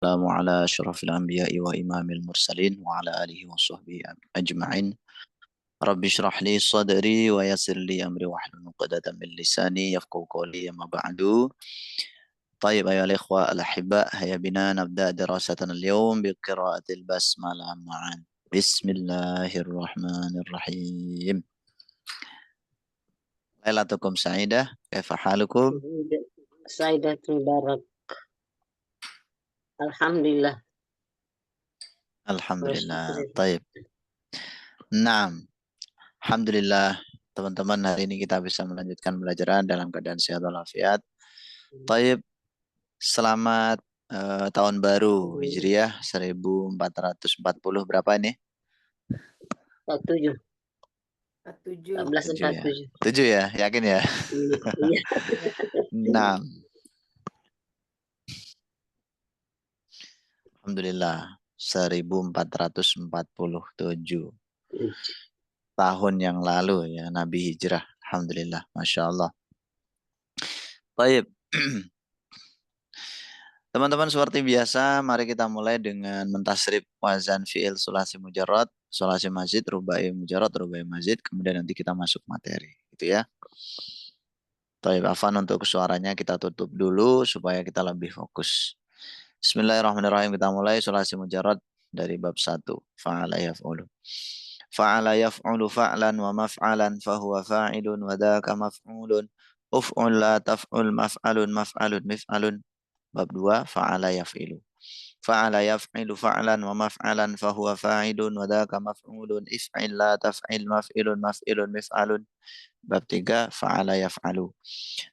Assalamu ala asyrafil anbiya'i wa imamil mursalin wa ala alihi wa sahbihi ajma'in. Rabbi syrah li sadri wa yassir li amri wahlul 'uqdatam min lisani yafqahu qawli amma ba'du. طيب أيها الإخوة الأحباء هيا بنا نبدأ دراستنا اليوم بقراءة البسملة معا. بسم الله الرحمن الرحيم. ليلتكم سعيدة. كيف حالكم؟ Saidat Mubarak. Alhamdulillah. Alhamdulillah. طيب. Naam. Alhamdulillah, teman-teman, hari ini kita bisa melanjutkan belajaran dalam keadaan sehat walafiat. Taib, selamat tahun baru Hijriah 1440 berapa ini? 47. 7 ya. 1447. 7 ya, yakin ya? Iya. 6. Alhamdulillah, 1447 tahun yang lalu ya Nabi Hijrah. Alhamdulillah, Masya Allah. Baik. Teman-teman, seperti biasa, mari kita mulai dengan mentasrif wazan fi'il sulasi mujarrad, sulasi mazid, rubai mujarrad, rubai mazid, kemudian nanti kita masuk materi, gitu ya. Baik, afan untuk suaranya kita tutup dulu supaya kita lebih fokus. Bismillahirrahmanirrahim, kita mulai sulasi mujarrad dari bab 1. Fa'ala yaf'ulu. Fa'ala yaf'ulu fa'lan wa maf'alan fahuwa fa'ilun wa dhaka maf'ulun. Uf'ul la taf'ul maf'alun maf'alun mif'alun. Bab 2, fa'ala yaf'ilu. Fa'ala yaf'ilu fa'lan wa maf'alan fahuwa fa'ilun wa dhaka maf'ulun. If'il la taf'il maf'ilun maf'ilun mif'alun. Bab 3, fa'ala yaf'alu.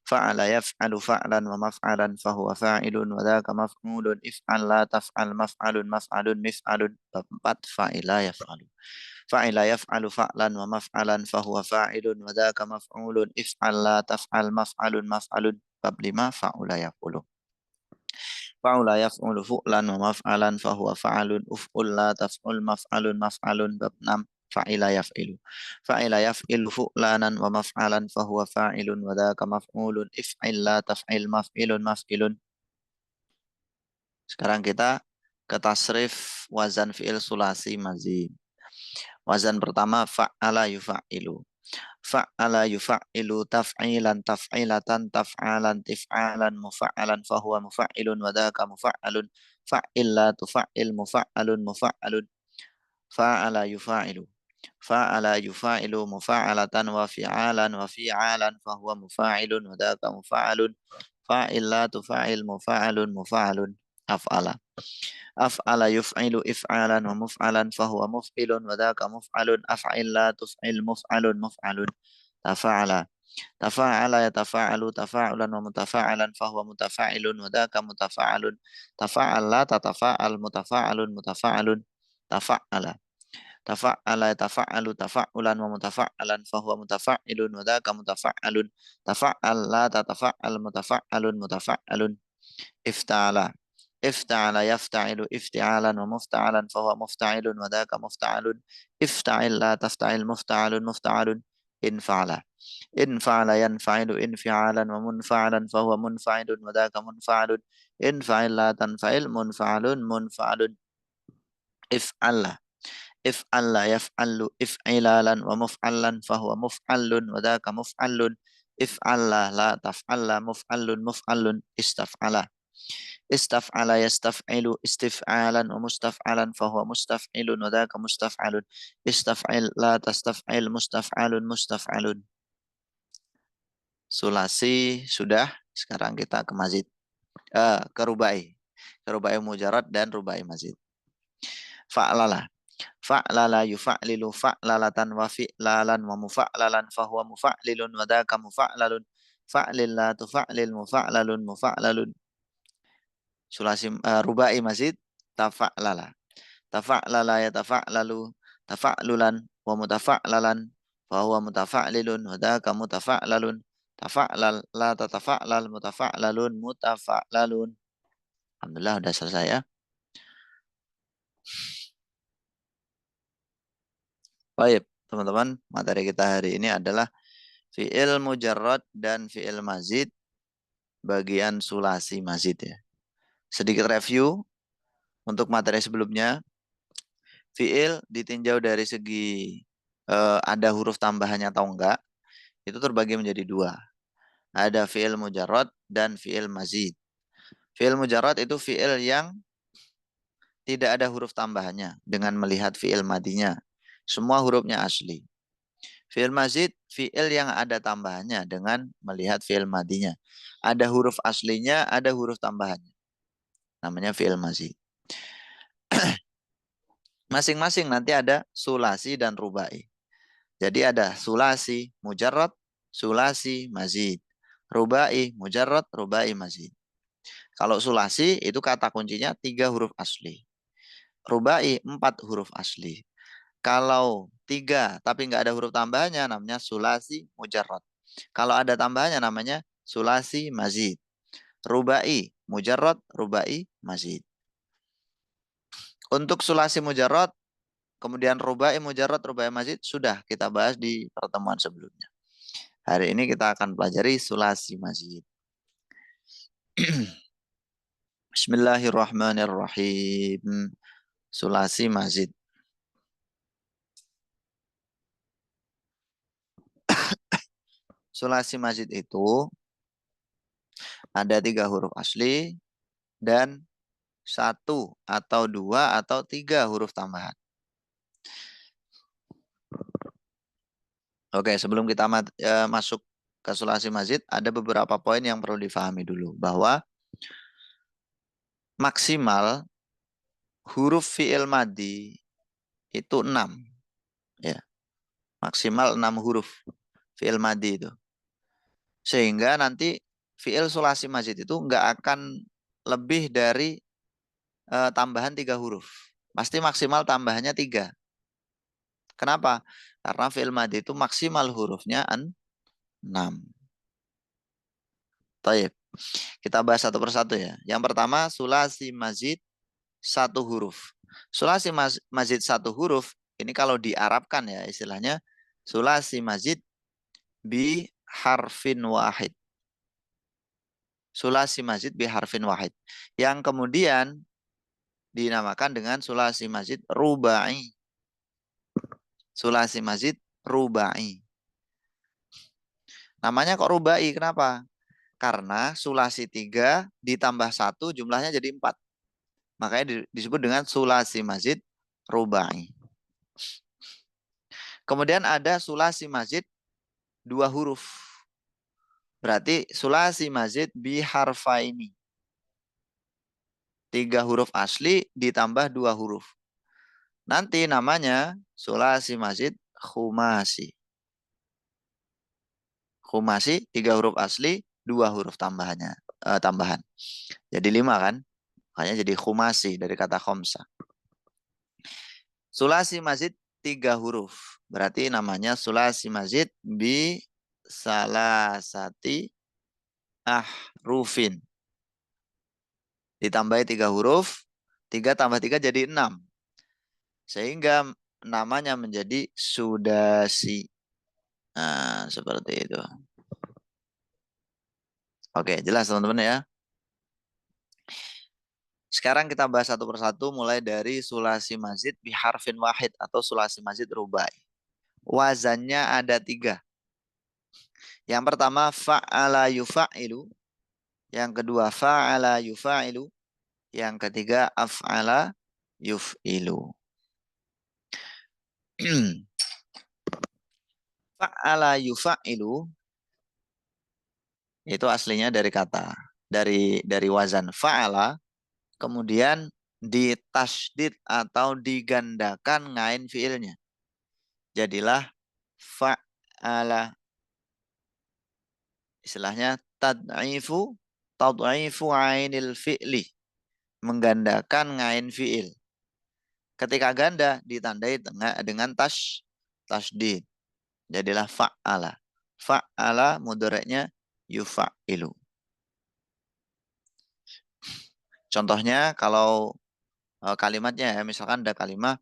Fa'ala yaf'alu fa'lan wa maf'alan fahuwa fa'ilun wa dhaka maf'ulun. If'al la taf'al maf'alun maf'alun mif'alun. Bab 4, fa'ila yaf'alu. Fa'ila yaf'alu fa'lan wa maf'alan fahuwa fa'ilun wa dhaka maf'ulun. If'al la taf'al maf'alun maf'alun. Bab 5, fa'ula yaf'ulu. Fa'ula yaf'ulu fu'lan wa maf'alan fahuwa fa'alun. Uf'ul la taf'ul maf'alun maf'alun. Bab 6, fa'ila yaf'ilu. Fa'ila yaf'ilu fu'lanan wa maf'alan fahuwa fa'ilun wa dhaka maf'ulun. If'il la taf'il maf'ilun maf'ilun. Sekarang kita ke tasrif wazan fi'il sulasi mazid. Wazan pertama, fa'ala yufa'ilu. Fa'ala yufa'ilu taf'ilan taf'ilatan taf'alan tif'alan mufa'alan fahuwa mufa'ilun wa dhaka mufa'alun. Fa'illa tufa'il mufa'alun mufa'alun. Fa'ala yufa'ilu. Fa'ala yufa'ilu mufa'alatan wa fi'alan wa fi'alan fahuwa mufa'ilun wa dhaka mufa'alun. Fa'illa tufa'il mufa'alun mufa'alun. Af'ala. Af'ala yuf'ilu if'alan wa muf'alan fahuwa muf'ilun wa dhaka muf'alun. Af'il la tuf'il muf'alun muf'alun. Tafa'ala. Tafa'ala yatafa'alu tafa'ulan wa mutafa'alan fahuwa mutafa'ilun wa dhaka mutafa'alun. Tafa'al la tatafa'al mutafa'alun mutafa'alun. Tafa'ala. Tafa'ala yatafa'alu tafa'ulan wa mutafa'alan fahuwa mutafa'ilun wa dhaka mutafa'alun. Tafa'al la tatafa'al mutafa'alun mutafa'alun. Ifta'ala. Ifta'ala yafta'ilu ifti'alan wa mufta'alan fahuwa mufta'ilun wa dhaka mufta'alun. Ifta'il la tafta'il mufta'alun mufta'alun. Infa'ala. Infa'ala yanfa'ilu infi'alan wa munfa'alan fahuwa munfa'ilun wa dhaka munfa'alun. Infa'il la tanfa'il munfa'alun munfa'alun. If'alla. If'alla yaf'allu if'ilalan wa muf'allan fahuwa muf'allun wa dhaka muf'allun. If'alla la taf'alla muf'allun muf'allun. Istaf'ala. Istaf'ala yastaf'ilu istif'alan wa mustaf'alan fahuwa mustaf'ilun wa dhaka mustaf'alun. Istaf'il la tastaf'il mustaf'alun mustaf'alun. Sulasi sudah, sekarang kita ke mazid. Ke rubai. Ke rubai mujarrad dan rubai mazid. Fa'lala. Fa'lala yufa'lilu fa'lalatan wa fi'lalan wa mufa'lalan fahuwa mufa'lilun wa dhaka mufa'lalun. Fa'lil la tufa'lil mufa'lalun mufa'lalun. Sulasi rubai mazid, tafa'lala. Tafa'lala yatafa'lalu tafa'lulan wa mutafa'lalan fahuwa mutafa'lilun wa dhaka mutafa'lalun. Tafa'lal la tatafa'lal mutafa'lalun mutafa'lalun. Alhamdulillah udah selesai ya. Baik, teman-teman, materi kita hari ini adalah fi'il mujarrad dan fi'il mazid bagian sulasi mazid ya. Sedikit review, untuk materi sebelumnya, fiil ditinjau dari segi ada huruf tambahannya atau enggak, itu terbagi menjadi dua. Ada fiil mujarrad dan fiil mazid. Fiil mujarrad itu fiil yang tidak ada huruf tambahannya dengan melihat fiil madinya. Semua hurufnya asli. Fiil mazid, fiil yang ada tambahannya dengan melihat fiil madinya. Ada huruf aslinya, ada huruf tambahannya. Namanya fiil mazid. Masing-masing nanti ada sulasi dan rubai. Jadi ada sulasi, mujarrad, sulasi, mazid. Rubai, mujarrad, rubai, mazid. Kalau sulasi itu kata kuncinya 3 huruf asli. Rubai 4 huruf asli. Kalau 3 tapi nggak ada huruf tambahannya namanya sulasi mujarrad. Kalau ada tambahannya namanya sulasi mazid. Rubai mujarrad, rubai mazid. Untuk sulasi mujarrad, kemudian rubai mujarrad, rubai mazid sudah kita bahas di pertemuan sebelumnya. Hari ini kita akan pelajari sulasi mazid. Bismillahirrahmanirrahim. Sulasi mazid. Sulasi mazid itu ada 3 huruf asli dan 1 atau 2 atau 3 huruf tambahan. Oke, sebelum kita masuk ke sulasi mazid, ada beberapa poin yang perlu difahami dulu. Bahwa maksimal huruf fi'il madi itu 6. Ya, maksimal 6 huruf fi'il madi itu. Sehingga nanti fi'il sulasi mazid itu nggak akan lebih dari tambahan 3 huruf. Pasti maksimal tambahannya 3. Kenapa? Karena fi'il madi itu maksimal hurufnya 6. Taib. Kita bahas satu persatu ya. Yang pertama sulasi mazid 1 huruf. Sulasi mazid 1 huruf ini kalau diarabkan ya istilahnya sulasi mazid bi harfin wahid. Sulasi mazid bi harfin wahid. Yang kemudian dinamakan dengan sulasi mazid rubai. Sulasi mazid rubai. Namanya kok rubai? Kenapa? Karena sulasi 3 ditambah 1 jumlahnya jadi 4. Makanya disebut dengan sulasi mazid rubai. Kemudian ada sulasi mazid 2 huruf. Berarti sulasi mazid bi harfaini. 3 huruf asli ditambah 2 huruf. Nanti namanya sulasi mazid khumasi. Khumasi 3 huruf asli, 2 huruf tambahan. Jadi 5 kan? Makanya jadi khumasi dari kata khomsa. Sulasi mazid 3 huruf. Berarti namanya sulasi mazid bi salasati ahrufin. Ditambahi 3 huruf, 3 tambah 3 jadi 6. Sehingga namanya menjadi sudasi. Nah, seperti itu. Oke, jelas teman-teman ya. Sekarang kita bahas satu persatu mulai dari sulasi mazid biharfin wahid atau sulasi mazid rubai. Wazannya ada 3. Yang pertama fa'ala yufa'ilu. Yang kedua fa'ala yufa'ilu. Yang ketiga af'ala yuf'ilu. Fa'ala yufa'ilu itu aslinya dari kata dari wazan fa'ala, kemudian ditasydid atau digandakan ngain fiilnya. Jadilah fa'ala. Istilahnya tad'ifu ainil fi'li, menggandakan ngain fi'il. Ketika ganda ditandai dengan tasydid. Jadilah fa'ala. Fa'ala mudhari'nya yufa'ilu. Contohnya kalau kalimatnya ya, misalkan ada kalimat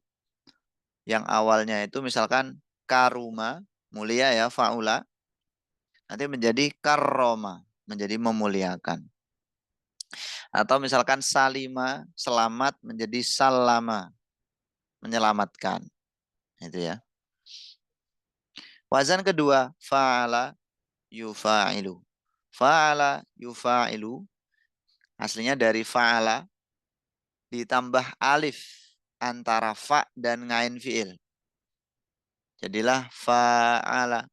yang awalnya itu misalkan karuma, mulia ya, fa'ula. Nanti menjadi karroma, menjadi memuliakan. Atau misalkan salima, selamat menjadi salama, menyelamatkan. Itu ya. Wazan kedua, fa'ala yufa'ilu. Fa'ala yufa'ilu. Aslinya dari fa'ala ditambah alif antara fa dan ngain fi'il. Jadilah fa'ala.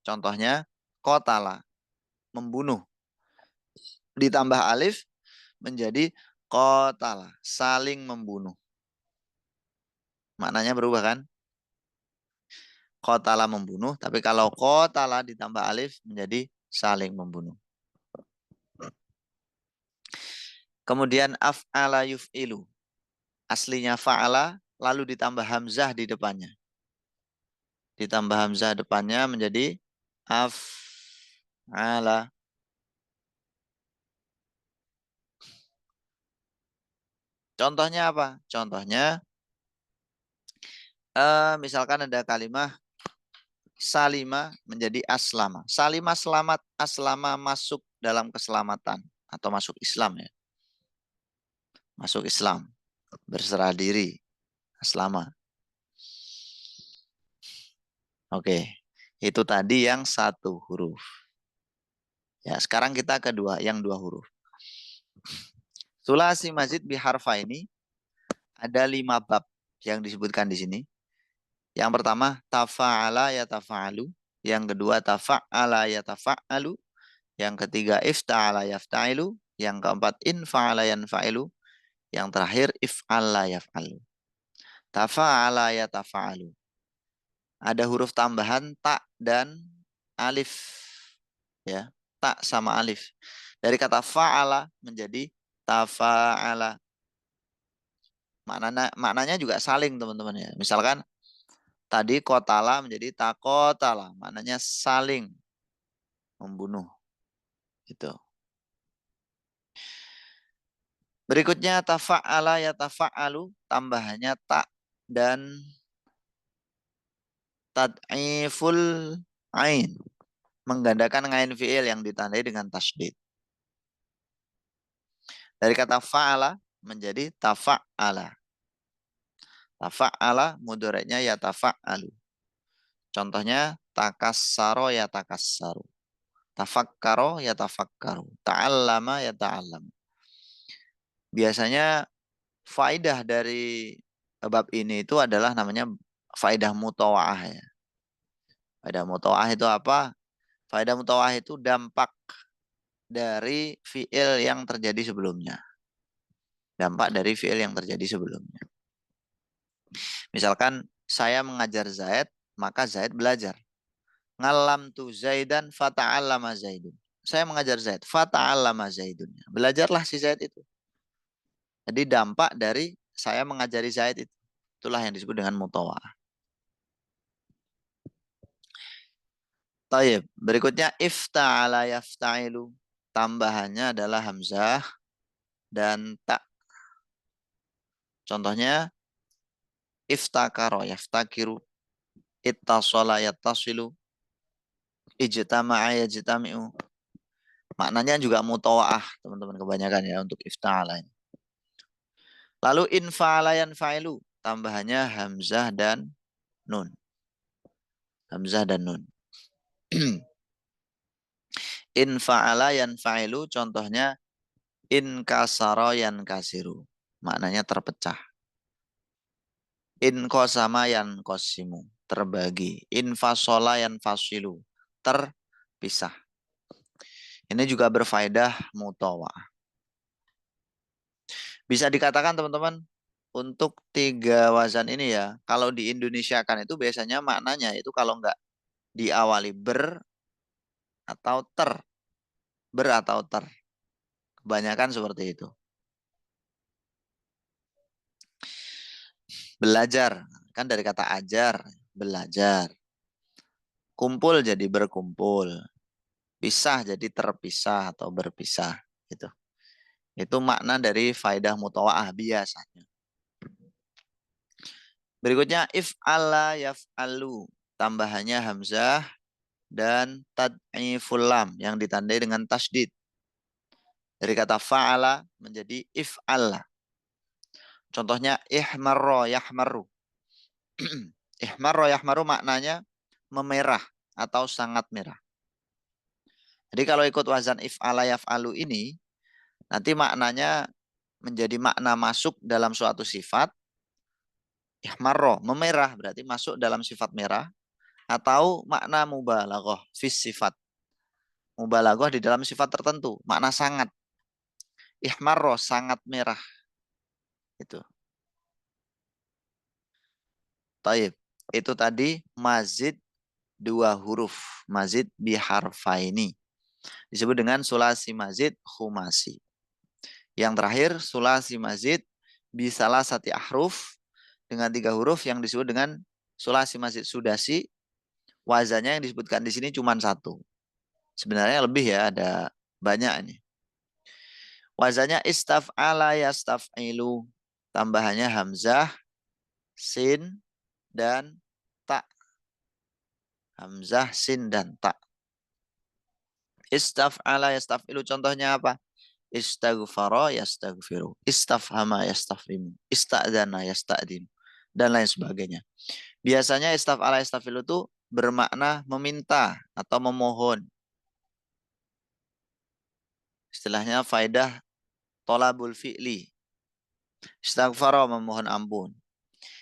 Contohnya, qatala, membunuh. Ditambah alif menjadi qatala, saling membunuh. Maknanya berubah kan? Qatala membunuh, tapi kalau qatala ditambah alif menjadi saling membunuh. Kemudian af'ala yuf'ilu. Aslinya fa'ala lalu ditambah hamzah di depannya. Ditambah hamzah depannya menjadi af'ala. Contohnya apa? Contohnya misalkan ada kalimat salima menjadi aslama. Salima selamat, aslama masuk dalam keselamatan atau masuk Islam ya. Masuk Islam, berserah diri, aslama. Oke, itu tadi yang satu huruf. Ya, sekarang kita kedua, yang dua huruf. Sulasi mazid biharfa ini ada 5 bab yang disebutkan di sini. Yang pertama, tafa'ala yatafa'alu. Yang kedua, tafa'ala yatafa'alu. Yang ketiga, ifta'ala yafta'ilu. Yang keempat, infa'ala yanfa'ilu. Yang terakhir, if'ala yaf'alu. Tafa'ala yatafa'alu. Ada huruf tambahan tak dan alif. Ya, tak sama alif. Dari kata fa'ala menjadi tafa'ala. Maknanya juga saling teman-teman ya. Misalkan tadi kotala menjadi takotala. Maknanya saling membunuh. Gitu. Berikutnya tafa'ala ya tafa'alu. Tambahannya tak dan tad'iful ain. Menggandakan ngain fi'il yang ditandai dengan tasydid. Dari kata fa'ala menjadi tafa'ala. Tafa'ala mudhari'nya ya tafa'alu. Contohnya takassaro ya takassaru. Tafakkaro ya tafakkaru. Ta'allama ya ta'allam. Biasanya faidah dari bab ini itu adalah namanya faidah mutawa'ah ya. Faidah mutawa'ah itu apa? Faidah mutawa'ah itu dampak dari fi'il yang terjadi sebelumnya. Dampak dari fi'il yang terjadi sebelumnya. Misalkan saya mengajar Zaid, maka Zaid belajar. Ngalamtu Zaidan fata'allama Zaidun. Saya mengajar Zaid, fata'allama Zaidun. Belajarlah si Zaid itu. Jadi dampak dari saya mengajari Zaid itu. Itulah yang disebut dengan mutawa'ah. Taib. Berikutnya ifta'ala yafta'ilu. Tambahannya adalah hamzah dan tak. Contohnya iftakaro yaftakiru. Ittasala yattasilu. Ijtama'a yajtami'u. Maknanya juga mutawa'ah, teman-teman, kebanyakan ya untuk ifta'ala. Lalu infa'ala yanfa'ilu. Tambahannya hamzah dan nun. Hamzah dan nun. Infa'ala yanfa'ilu. Contohnya inkasara yankasiru. Maknanya terpecah. Inkosama yankosimu. Terbagi. Infasola yanfasilu. Terpisah. Ini juga berfaedah mutawa'ah. Bisa dikatakan teman-teman, untuk 3 wazan ini ya, kalau di Indonesia kan itu biasanya maknanya itu kalau nggak diawali ber atau ter. Ber atau ter. Kebanyakan seperti itu. Belajar, kan dari kata ajar, belajar. Kumpul jadi berkumpul. Pisah jadi terpisah atau berpisah. Gitu. Itu makna dari faidah mutawa'ah biasanya. Berikutnya if'ala yaf'alu. Tambahannya hamzah dan tad'iful lam yang ditandai dengan tasdid. Dari kata fa'ala menjadi if'al. Contohnya ihmarra yahmaru. Ihmarra yahmaru maknanya memerah atau sangat merah. Jadi kalau ikut wazan if'ala yaf'alu ini, nanti maknanya menjadi makna masuk dalam suatu sifat. Ihmarra, memerah berarti masuk dalam sifat merah. Atau makna mubalaghah fis sifat. Mubalaghah di dalam sifat tertentu, makna sangat. Ihmarra, sangat merah. Itu. Taib. Itu tadi mazid dua huruf. Mazid biharfaini. Disebut dengan sulasi mazid khumasi. Yang terakhir sulasi mazid bisalah sati ahruf dengan 3 huruf yang disebut dengan sulasi mazid sudasi. Wazannya yang disebutkan di sini cuma 1. Sebenarnya lebih ya, ada banyak ini. Wazannya istaf'ala yastaf'ilu. Tambahannya hamzah, sin, dan ta. Hamzah, sin, dan ta. Istaf'ala yastaf'ilu contohnya apa? Istaghfara yastaghfiru. Istafhama yastafhimu. Ista'dana yasta'dinu. Dan lain sebagainya. Biasanya istaf'ala yastafilu itu bermakna meminta atau memohon. Istilahnya faedah tolabul fi'li. Istaghfara memohon ampun.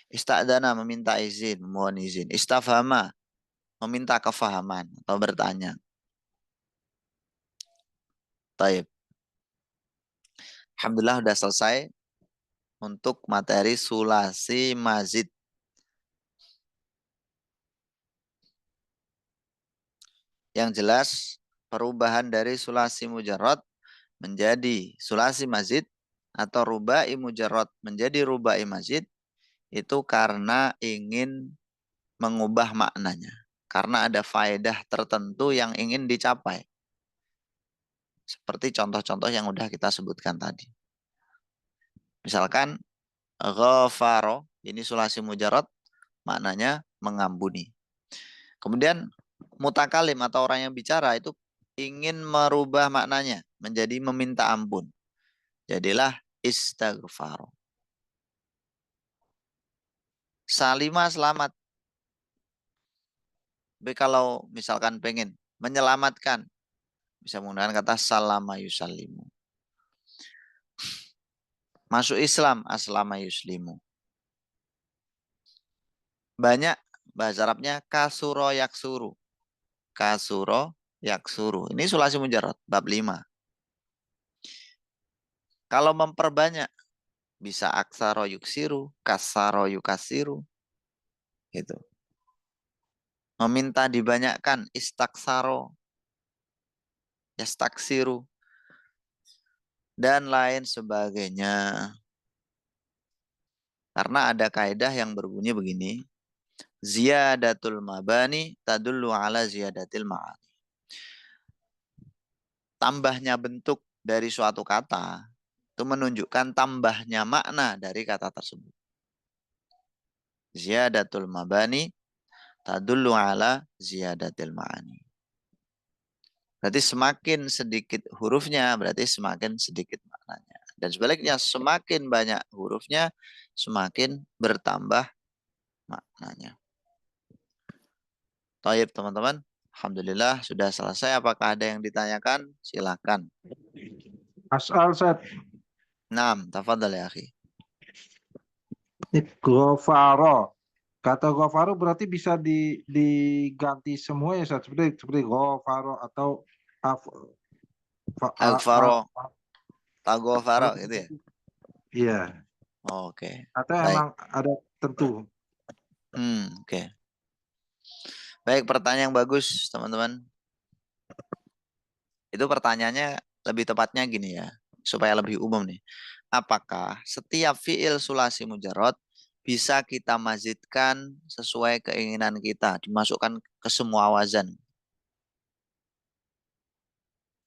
Ista'dana meminta izin, memohon izin. Istafhama meminta kefahaman atau bertanya. Taib. Alhamdulillah sudah selesai untuk materi sulasi mazid. Yang jelas perubahan dari sulasi mujarrad menjadi sulasi mazid atau rubai mujarrad menjadi rubai mazid itu karena ingin mengubah maknanya. Karena ada faedah tertentu yang ingin dicapai. Seperti contoh-contoh yang udah kita sebutkan tadi. Misalkan ghafaro, ini sulasi mujarrad, maknanya mengampuni. Kemudian mutakalim atau orang yang bicara itu ingin merubah maknanya menjadi meminta ampun. Jadilah istaghfar. Salimah selamat. Tapi kalau misalkan pengen menyelamatkan, bisa menggunakan kata salama yusallimu. Masuk Islam, aslama yuslimu. Banyak bahasa Arabnya kasuro yaksuru. Kasuro yaksuru. Ini sulasi mujarrad, bab 5. Kalau memperbanyak, bisa aksaro yuksiru, kasaro yukasiru. Gitu. Meminta dibanyakkan, istaksaro, yastaksiru, dan lain sebagainya. Karena ada kaidah yang berbunyi begini, ziyadatul mabani tadullu ala ziyadatil ma'ani. Tambahnya bentuk dari suatu kata itu menunjukkan tambahnya makna dari kata tersebut. Ziyadatul mabani tadullu ala ziyadatil ma'ani. Berarti semakin sedikit hurufnya berarti semakin sedikit maknanya. Dan sebaliknya semakin banyak hurufnya semakin bertambah maknanya. Taib teman-teman. Alhamdulillah sudah selesai. Apakah ada yang ditanyakan? Silakan. Asal Ustaz, Naam, tafadhal ya akhi. Gofaro. Kata Gofaro berarti bisa diganti semua ya Ustaz. Seperti Gofaro atau af, Agfaro, tagofaro gitu ya. Iya. Oke. Atau Baik. emang ada tentu. Oke. Baik, pertanyaan yang bagus, teman-teman. Itu pertanyaannya lebih tepatnya gini ya, supaya lebih umum nih. Apakah setiap fiil sulasi mujarrad bisa kita mazidkan sesuai keinginan kita, dimasukkan ke semua wazan?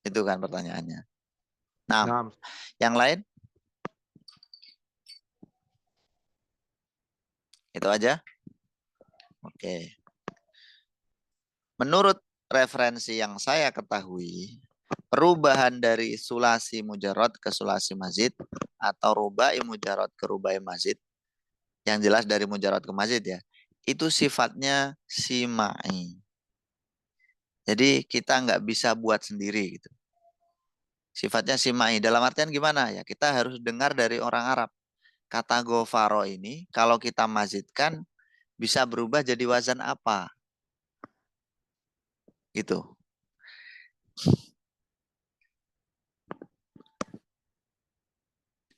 Itu kan pertanyaannya. Nah, Nah, yang lain? Itu aja. Oke. Menurut referensi yang saya ketahui, perubahan dari sulasi mujarrad ke sulasi mazid atau rubai mujarrad ke rubai mazid, yang jelas dari mujarrad ke mazid ya, itu sifatnya simai. Jadi kita nggak bisa buat sendiri gitu. Sifatnya simai. Dalam artian gimana ya? Kita harus dengar dari orang Arab. Kata gofaro ini kalau kita mazidkan bisa berubah jadi wazan apa? Gitu.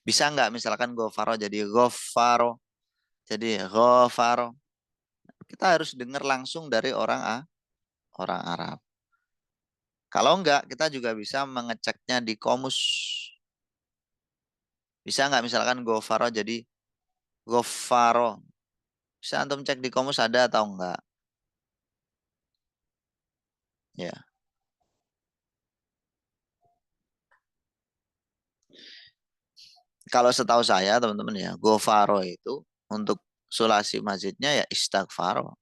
Bisa nggak misalkan gofaro jadi gofaro, jadi gofaro? Kita harus dengar langsung dari orang Arab. Kalau enggak, kita juga bisa mengeceknya di komus. Bisa nggak misalkan gofaro jadi gofaro? Bisa antum cek di komus ada atau enggak? Ya. Kalau setahu saya teman-teman ya, gofaro itu untuk sulasi masjidnya ya istighfaro.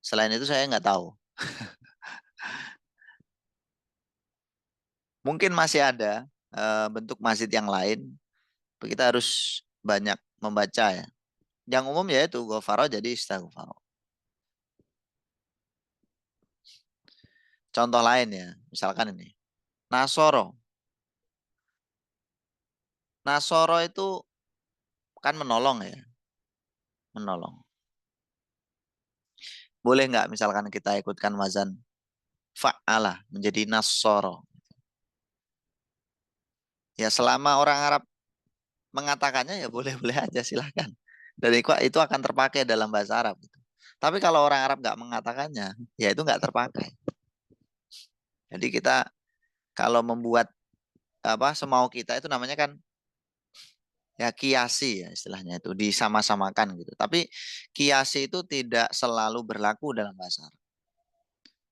Selain itu saya nggak tahu. Mungkin masih ada bentuk masjid yang lain. Kita harus banyak membaca ya. Yang umum ya itu gofaro jadi istighfaro. Contoh lain ya, misalkan ini. Nasoro. Nasoro itu kan menolong ya. Menolong. Boleh nggak misalkan kita ikutkan wazan fa'ala menjadi nasoro. Ya selama orang Arab mengatakannya ya boleh-boleh aja silahkan. Dan itu akan terpakai dalam bahasa Arab. Tapi kalau orang Arab nggak mengatakannya, ya itu nggak terpakai. Jadi kita kalau membuat apa semau kita itu namanya kan ya kiasi ya istilahnya itu disama-samakan gitu. Tapi kiasi itu tidak selalu berlaku dalam bahasa Arab.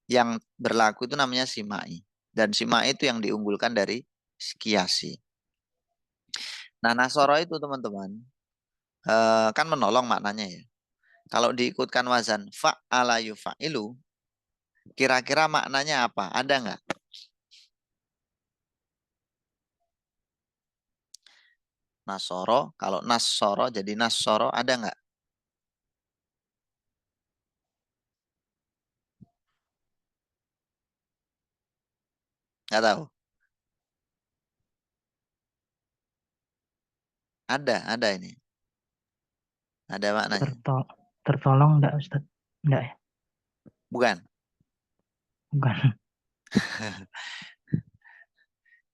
Yang berlaku itu namanya simai. Dan simai itu yang diunggulkan dari kiasi. Nah, nasoro itu teman-teman kan menolong maknanya ya. Kalau diikutkan wazan fa'ala yufa'ilu, kira-kira maknanya apa? Ada nggak? Nasoro, kalau nasoro jadi nasoro, ada nggak? Nggak tahu. Ada ini. Ada maknanya. Tertolong enggak Ustaz? Enggak ya? Bukan. Bukan.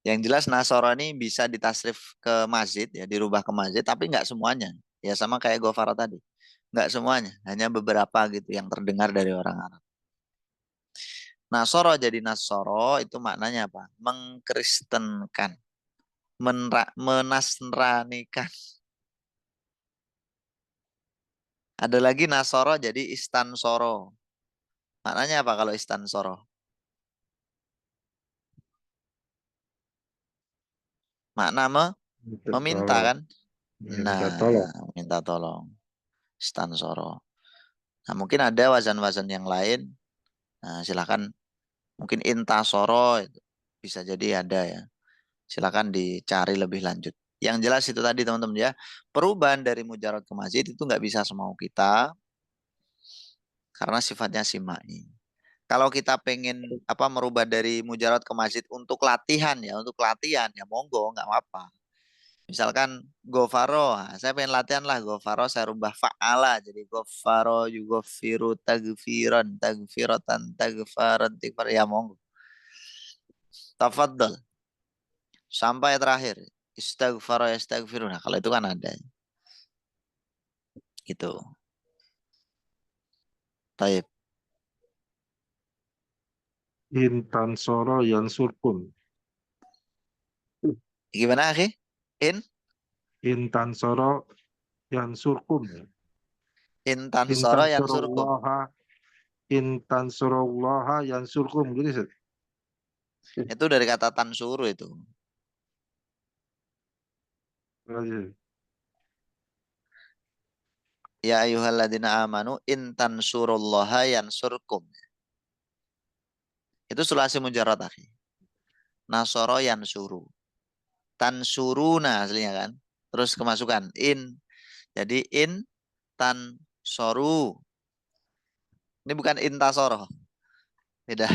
Yang jelas nasoro ini bisa ditasrif ke masjid, ya dirubah ke masjid, tapi nggak semuanya. Ya sama kayak Gofaro tadi. Nggak semuanya, hanya beberapa gitu yang terdengar dari orang Arab. Nasoro jadi nasoro itu maknanya apa? Mengkristenkan, menasranikan. Ada lagi nasoro jadi istansoro. Maknanya apa kalau istansoro? Makna meminta Tolong. kan? Ya, minta tolong. Nah, minta tolong. Istansoro. Nah, mungkin ada wazan-wazan yang lain. Nah, silakan mungkin intasoro itu bisa jadi ada ya. Silakan dicari lebih lanjut. Yang jelas itu tadi teman-teman ya, perubahan dari mujarad ke mazid itu nggak bisa semau kita karena sifatnya simai. Kalau kita pengen apa merubah dari mujarad ke mazid untuk latihan ya monggo nggak apa-apa. Misalkan gofaro, saya pengen latihan lah gofaro saya rubah fa'ala jadi gofaro yugofiru tagfiron tagfirotan tagfaron tikfar ya monggo. Tafadhol sampai terakhir istighfar istighfirun. Nah, kalau itu kan ada gitu. Taib. Intan soro yang surkun. Gimana akhi? Intan soro yang surkum. Intan soro Intan yang surkum. surullaha. Intan surullaha yang surkum. Gitu Ustaz. Itu dari kata tansuru itu. Ya ayyuhalladzina amanu intan surullaha yang surkum. Itu sulasi mujarrad, akhi. Nasoro yansuru. Tansuruna aslinya kan. Terus kemasukan in. Jadi in tansoru. Ini bukan intasoro. Beda.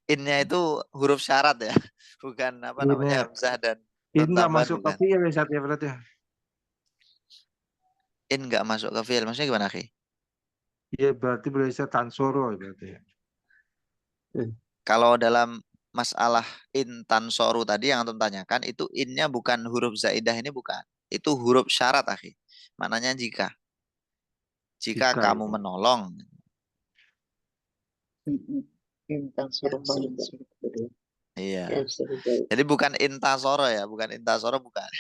Innya itu huruf syarat ya. Bukan apa namanya hamzah dan In nggak tambahan, masuk ke bukan. fi'il ya Ustaz ya berarti ya? In nggak masuk ke fi'il. Maksudnya gimana, akhi? Iya berarti bisa tansoro berarti ya. Kalau dalam masalah in tansoru tadi yang antum tanyakan, itu innya bukan huruf zaidah, ini bukan. Itu huruf syarat, akhi. Maknanya jika. Jika Jika, kamu ya. menolong. Tentang suruh balik. Iya. Yang suruh balik. Jadi bukan intasoro ya. Bukan intasoro, bukan.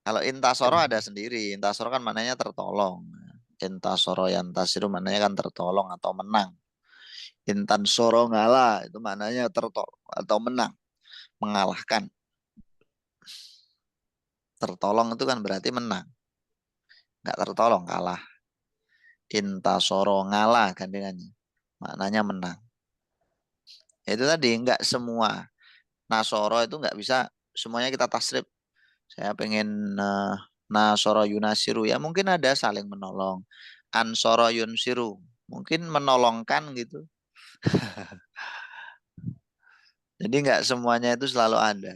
Kalau intasoro ada sendiri. Intasoro kan maknanya tertolong. Intasoro yantasiru maknanya kan tertolong atau menang. Intansoro ngalah itu maknanya tertolong atau menang. Mengalahkan. Tertolong itu kan berarti menang. Nggak tertolong, kalah. Intasoro ngalah gandengannya. Maknanya menang. Itu tadi nggak semua. Nasoro itu nggak bisa semuanya kita tasrif. Saya pengen Nasoro yunasiru. Ya mungkin ada saling menolong. Ansoro yunsiru. Mungkin menolongkan gitu. Jadi nggak semuanya itu selalu ada.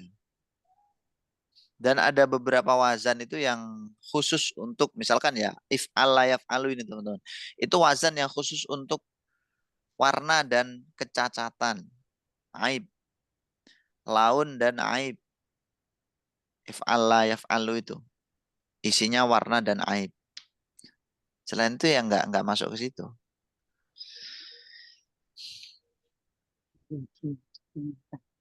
Dan ada beberapa wazan itu yang khusus untuk misalkan ya if'al la yaf'alu ini teman-teman. Itu wazan yang khusus untuk warna dan kecacatan. Aib. Laun dan aib. If'al la yaf'alu itu. Isinya warna dan aib. Selain itu ya nggak masuk ke situ.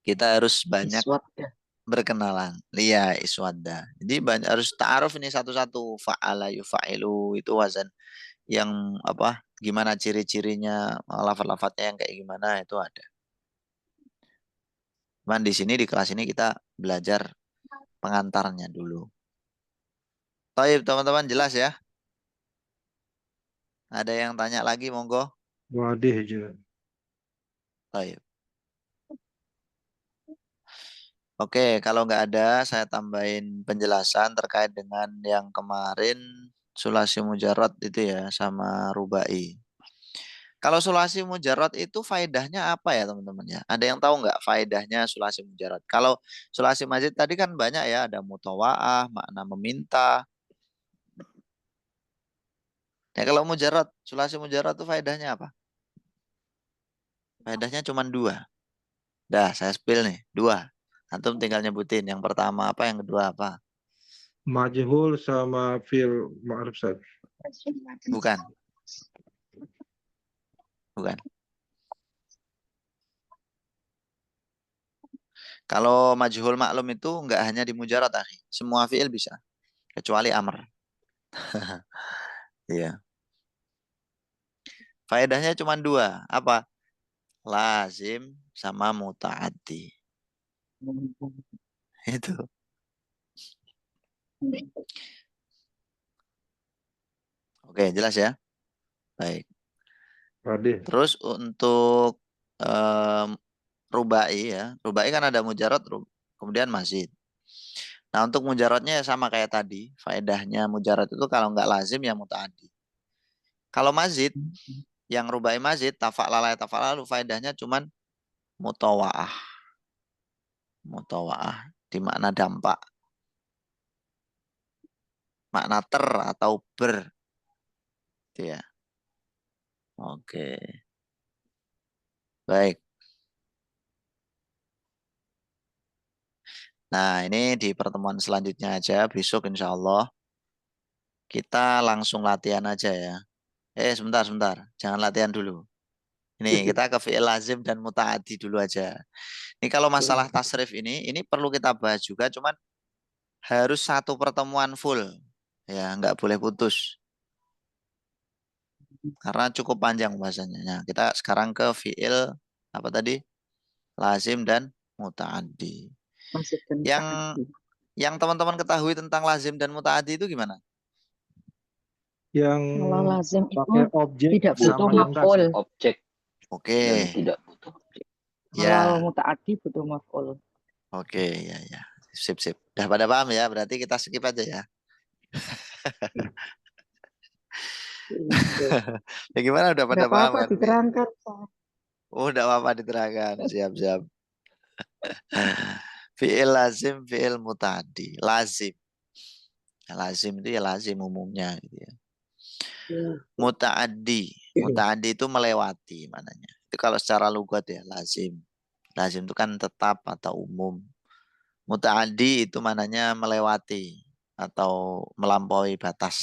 Kita harus banyak Iswat ya. berkenalan. Iya, iswadda. Jadi banyak harus ta'aruf ini satu-satu. Fa'ala yufa'ilu itu wazan yang apa? Gimana ciri-cirinya, lafaz-lafaznya yang kayak gimana itu ada. Cuman di sini di kelas ini kita belajar pengantarnya dulu. Baik, teman-teman jelas ya? Ada yang tanya lagi, monggo. Wadih aja. Baik. Oke, kalau nggak ada, saya tambahin penjelasan terkait dengan yang kemarin sulasi mujarrad itu ya, sama rubai. Kalau sulasi mujarrad itu faedahnya apa ya teman-teman ya? Ada yang tahu nggak faedahnya sulasi mujarrad? Kalau sulasi mazid tadi kan banyak ya, ada mutawa'ah, makna meminta. Ya kalau mujarrad, sulasi mujarrad itu faedahnya apa? Faedahnya cuma dua. Dah, saya spill nih, dua. Antum tinggal nyebutin. Yang pertama apa, yang kedua apa? Majhul sama fil ma'ruf Ustaz. Bukan, bukan. Kalau majhul maklum itu nggak hanya di mujarrad, akhi. Semua fi'il bisa, kecuali amr. Iya. Faedahnya cuma dua. Apa? Lazim sama muta'addi. Itu. Oke, jelas ya? Baik. Wadih. Terus untuk rubai ya. Rubai kan ada mujarrad, kemudian mazid. Nah, untuk mujarradnya ya sama kayak tadi. Faedahnya mujarrad itu kalau nggak lazim ya muta'addi. Kalau mazid, yang rubai mazid, tafa'lala tafa'lalu, faedahnya cuman mutawa'ah. Mutawa'ah di makna dampak. Makna ter atau ber. Gitu ya. Oke. Baik. Nah, ini di pertemuan selanjutnya aja. Besok insya Allah kita langsung latihan aja ya. Sebentar, sebentar. Jangan latihan dulu. Ini kita ke fi'il lazim dan muta'addi dulu aja. Ini kalau masalah tasrif ini perlu kita bahas juga. Cuman harus satu pertemuan full. Ya, nggak boleh putus. Karena cukup panjang bahasanya. Nah, kita sekarang ke fi'il apa tadi? Lazim dan muta'addi. Masukkan Yang yang teman-teman ketahui tentang lazim dan muta'addi itu gimana? yang Kalau lazim itu pakai objek tidak butuh sama yang enggak, maf'ul. Ustaz. Objek Oke, dan tidak butuh objek. Kalau ya, mutaaddi butuh maf'ul. oke, ya, ya. Sip, sip. Udah pada paham ya? Berarti kita skip aja ya. Ya gimana? Udah pada Tidak paham apa-apa kan? diterangkan. Pak. Oh, udah apa diterangkan. Siap, siap. Fi'il lazim, fi'il muta'addi. Lazim. Lazim itu ya lazim umumnya gitu ya. Muta'addi. Muta'addi itu melewati mananya. Itu kalau secara lugat ya lazim. Lazim itu kan tetap atau umum. Muta'addi itu mananya melewati atau melampaui batas.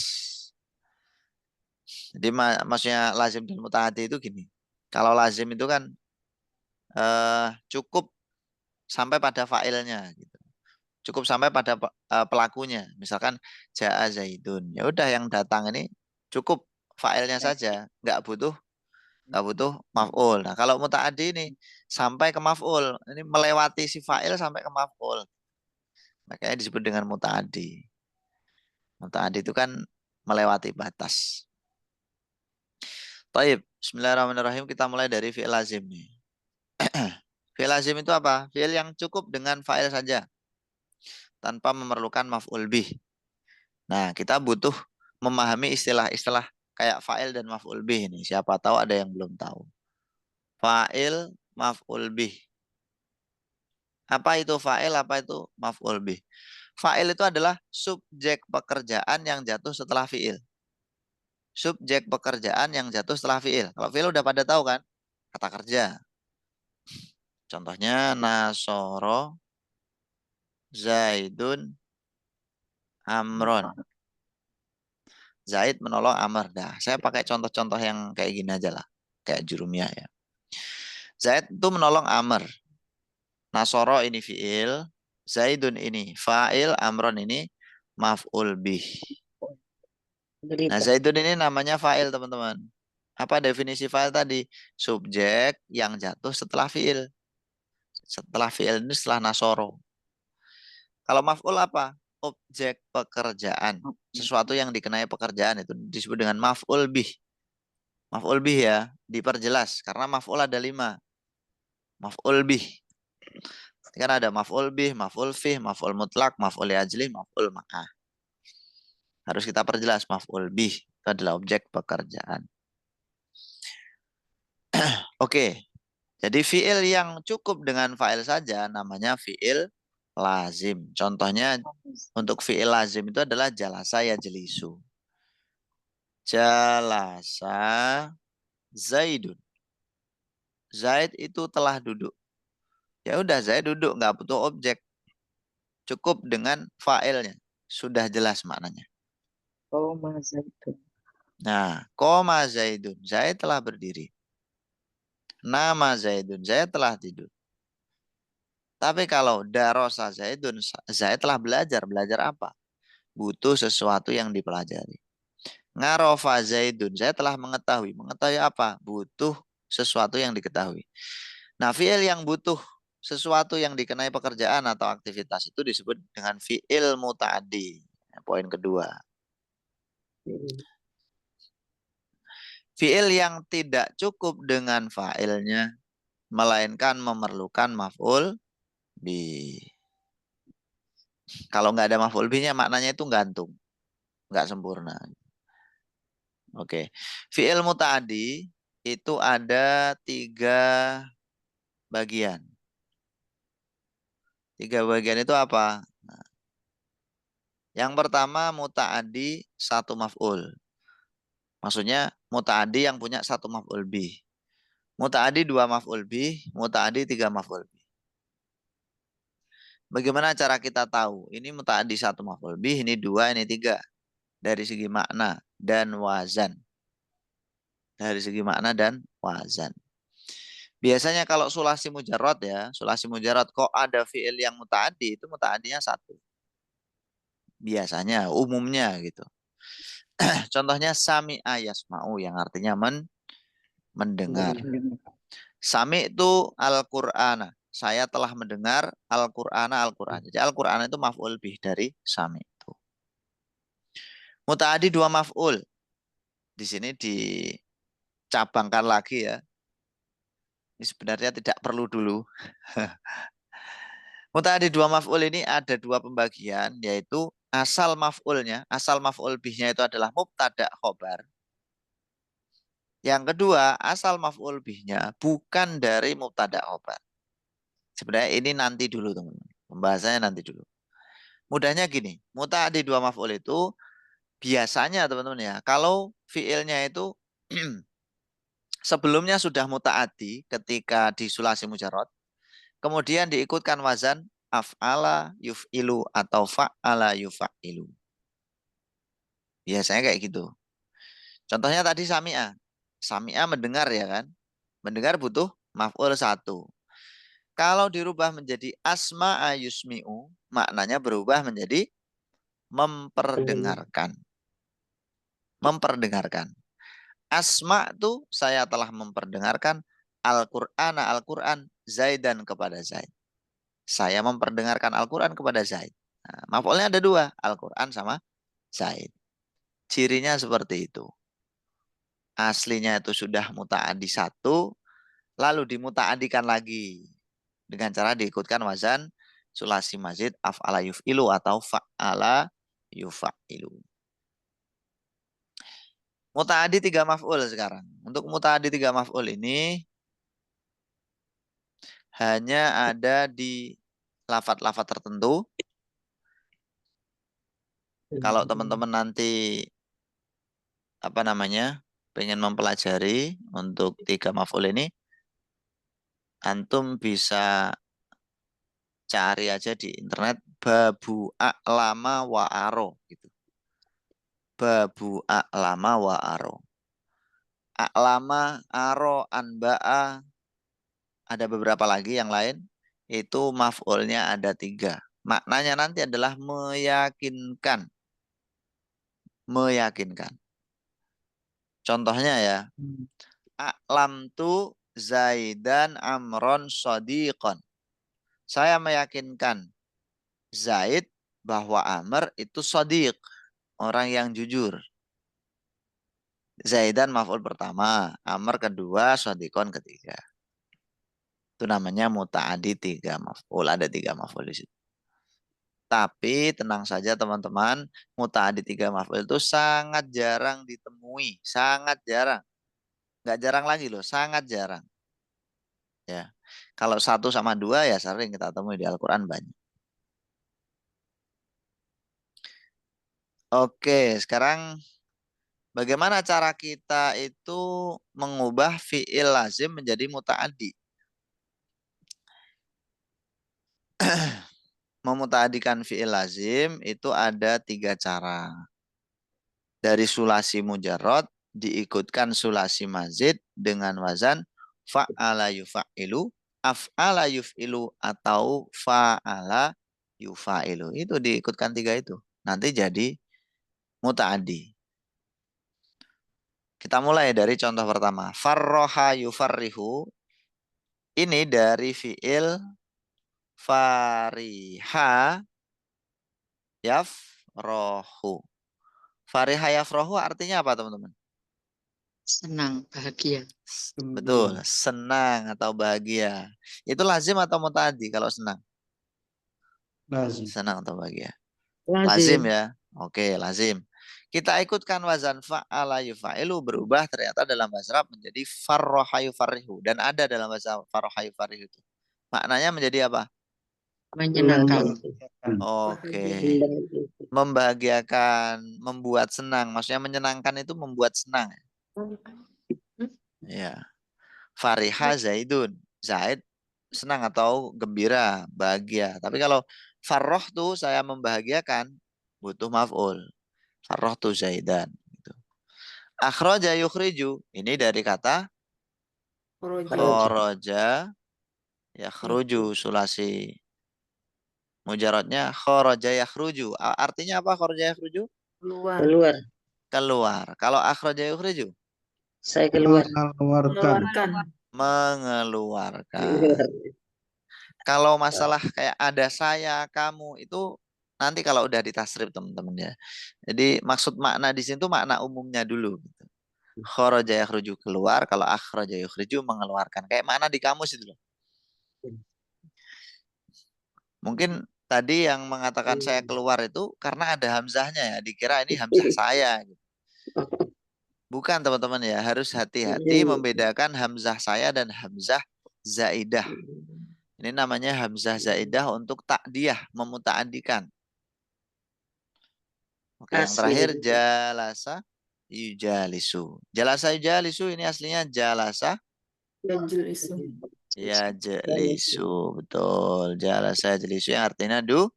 Jadi maksudnya lazim dan muta'addi itu gini. Kalau lazim itu kan cukup sampai pada fa'ilnya gitu. Cukup sampai pada pelakunya. Misalkan ja'a Zaidun. Ya udah yang datang ini cukup fa'ilnya saja, nggak butuh maf'ul. Nah, kalau muta'addi ini sampai ke maf'ul. Ini melewati si fa'il sampai ke maf'ul. Makanya disebut dengan muta'addi. Muta'addi itu kan melewati batas. Taib, bismillahirrahmanirrahim, kita mulai dari fi'il lazim nih. Fi'il lazim itu apa? Fi'il yang cukup dengan fa'il saja tanpa memerlukan maf'ul bih. Nah, kita butuh memahami istilah-istilah kayak fa'il dan maf'ul bih ini. Siapa tahu ada yang belum tahu. Fa'il, maf'ul bih. Apa itu fa'il, apa itu maf'ul bih? Fa'il itu adalah subjek pekerjaan yang jatuh setelah fi'il. Subjek pekerjaan yang jatuh setelah fi'il. Kalau fi'il udah pada tahu kan? Kata kerja. Contohnya nasoro, Zaidun, Amron. Zaid menolong Amr. Dah, saya pakai contoh-contoh yang kayak gini aja lah. Kayak jurumiyah ya. Zaid itu menolong Amr. Nasoro ini fi'il. Zaidun ini fa'il. Amron ini maf'ul bih. Nah, Zaidun ini namanya fa'il, teman-teman. Apa definisi fa'il tadi? Subjek yang jatuh setelah fi'il. Setelah fi'il ini setelah nasoro. Kalau maf'ul apa? Objek pekerjaan. Sesuatu yang dikenai pekerjaan itu disebut dengan maf'ul bih. Maf'ul bih ya, diperjelas. Karena maf'ul ada 5. Maf'ul bih. Kan ada maf'ul bih, maf'ul fih, maf'ul mutlak, maf'ul ajli, maf'ul ma'ah. Harus kita perjelas maf'ul bih. Itu adalah objek pekerjaan. Oke. Jadi fi'il yang cukup dengan fa'il saja namanya fi'il lazim. Contohnya untuk fi'il lazim itu adalah jalasa yajlisu. Jalasa Zaidun. Zaid itu telah duduk. Ya udah, Zaid duduk, nggak butuh objek. Cukup dengan fa'ilnya. Sudah jelas maknanya. Koma Zaidun. Nah, koma Zaidun. Zaid telah berdiri. Nama Zaidun. Zaid telah tidur. Tapi kalau darosa Zaidun, Zaid telah belajar. Belajar apa? Butuh sesuatu yang dipelajari. Ngarofa Zaidun. Zaid telah mengetahui. Mengetahui apa? Butuh sesuatu yang diketahui. Nah, fi'il yang butuh sesuatu yang dikenai pekerjaan atau aktivitas itu disebut dengan fi'il muta'addi. Poin kedua. Fi'il yang tidak cukup dengan fa'ilnya, melainkan memerlukan maf'ul bi. Kalau nggak ada maf'ul binya, maknanya itu gantung. Nggak sempurna. Oke. Fi'il muta'addi itu ada 3 bagian. 3 bagian itu apa? Nah, yang pertama muta'addi 1 maf'ul. Maksudnya muta'addi yang punya 1 maf'ul bih. Muta'addi 2 maf'ul bih, muta'addi 3 maf'ul bih. Bagaimana cara kita tahu? Ini muta'addi 1 maf'ul bih, ini 2, ini 3. Dari segi makna dan wazan. Dari segi makna dan wazan. Biasanya kalau sulasi mujarrad ya, sulasi mujarrad kok ada fi'il yang muta'addi, itu muta'addinya 1. Biasanya, umumnya gitu. Contohnya sami'a yasma'u yang artinya mendengar. Sami itu Al-Qur'ana. Saya telah mendengar Al-Qur'ana Al-Qur'an. Jadi Al-Qur'an itu maf'ul bih dari sami itu. Muta'addi 2 maf'ul. di sini dicabangkan lagi ya. Ini sebenarnya tidak perlu dulu. Muta'addi dua maf'ul ini ada dua pembagian, yaitu asal maf'ulnya, asal maf'ul bihnya itu adalah mubtada khobar. Yang kedua, asal maf'ul bihnya bukan dari mubtada khobar. Sebenarnya ini nanti dulu teman-teman. Pembahasannya nanti dulu. Mudahnya gini, muta'addi dua maf'ul itu biasanya teman-teman ya, kalau fiilnya itu sebelumnya sudah muta'addi ketika di sulasi mujarrad, kemudian diikutkan wazan af'ala yuf'ilu atau fa'ala yuf'ilu. Biasanya kayak gitu. Contohnya tadi sami'a. Sami'a mendengar ya kan. Mendengar butuh maf'ul satu. Kalau dirubah menjadi asma'a yusmi'u, maknanya berubah menjadi memperdengarkan. Memperdengarkan. Asma' itu saya telah memperdengarkan Al-Qur'an Zaidan kepada Zaid. Saya memperdengarkan Al-Quran kepada Zaid. Nah, maf'ulnya ada dua, Al-Quran sama Zaid. Cirinya seperti itu. Aslinya itu sudah muta'addi satu, lalu dimuta'addikan lagi dengan cara diikutkan wazan sulasi mazid af'ala yuf'ilu atau fa'ala yuf'ilu. Muta'addi 3 maf'ul sekarang. Untuk muta'addi 3 maf'ul ini hanya ada di lafaz-lafaz tertentu. Kalau teman-teman nanti pengen mempelajari untuk 3 maf'ul ini, antum bisa cari aja di internet babu a'lama wa aro gitu. Babu a'lama wa aro. A'lama, aro, anba'a, ada beberapa lagi yang lain. Itu maf'ulnya ada 3. Maknanya nanti adalah meyakinkan. Meyakinkan. Contohnya ya. A'lamtu Zaidan Amron Sodiqon. Saya meyakinkan Zaid bahwa Amr itu Sodiq. Orang yang jujur. Zaidan maf'ul pertama. Amr kedua. Sodiqon ketiga. Itu namanya muta'addi 3 maf'ul. Ada 3 maf'ul di situ. Tapi tenang saja teman-teman. Muta'addi 3 maf'ul itu sangat jarang ditemui. Sangat jarang. Nggak jarang lagi loh. Sangat jarang. Ya. Kalau 1 sama 2 ya sering kita temui di Al-Quran banyak. Oke, sekarang bagaimana cara kita itu mengubah fi'il lazim menjadi muta'addi? Memuta'addikan fi'il lazim itu ada 3 cara. Dari sulasi mujarrad diikutkan sulasi mazid dengan wazan fa'ala yuf'ilu, af'ala yuf'ilu atau fa'ala yufa'ilu. Itu diikutkan 3 itu. Nanti jadi muta'addi. Kita mulai dari contoh pertama. Farroha yufarrihu. Ini dari fi'il fariha yafrohu. Fariha yafrohu artinya apa teman-teman? Senang, bahagia. Betul, senang atau bahagia. Itu lazim atau muta'addi kalau senang? Lazim. Senang atau bahagia. Lazim. Lazim ya. Oke, lazim. Kita ikutkan wazan fa'ala yufa'ilu berubah ternyata dalam bahasa Arab menjadi farroha yufarrihu. Dan ada dalam bahasa farroha yufarrihu itu. Maknanya menjadi apa? Menyenangkan. Oke. Membahagiakan, membuat senang. Maksudnya menyenangkan itu membuat senang. Ya. Fariha Zaidun. Zaid senang atau gembira, bahagia. Tapi kalau farroh tuh saya membahagiakan, butuh maf'ul. Farroh tuh Zaidan. Gitu. Akhraja yukhriju. Ini dari kata kharaja yakhruju sulasi mujaradnya kharaja yakhruju. Artinya apa kharaja yakhruju? Keluar. Keluar. Kalau akhraja yukhriju? Saya keluar. Mengeluarkan. Mengeluarkan. Kalau masalah kayak ada saya, kamu itu nanti kalau udah ditasrif teman-teman ya. Jadi maksud makna di sini tuh makna umumnya dulu. Gitu. Kharaja yakhruju keluar, kalau akhraja yukhriju mengeluarkan. Kayak mana di kamus itu loh. Mungkin tadi yang mengatakan saya keluar itu karena ada hamzahnya ya, dikira ini hamzah saya. Bukan teman-teman ya, harus hati-hati membedakan hamzah saya dan hamzah zaidah. Ini namanya hamzah zaidah untuk takdiyah, memuta'adikan. Oke, yang terakhir jalasa yujalisu. Jalasa yujalisu ini aslinya jalasa Yajlisu. yajlisu. Betul, jalasa yajlisu yang artinya duduk.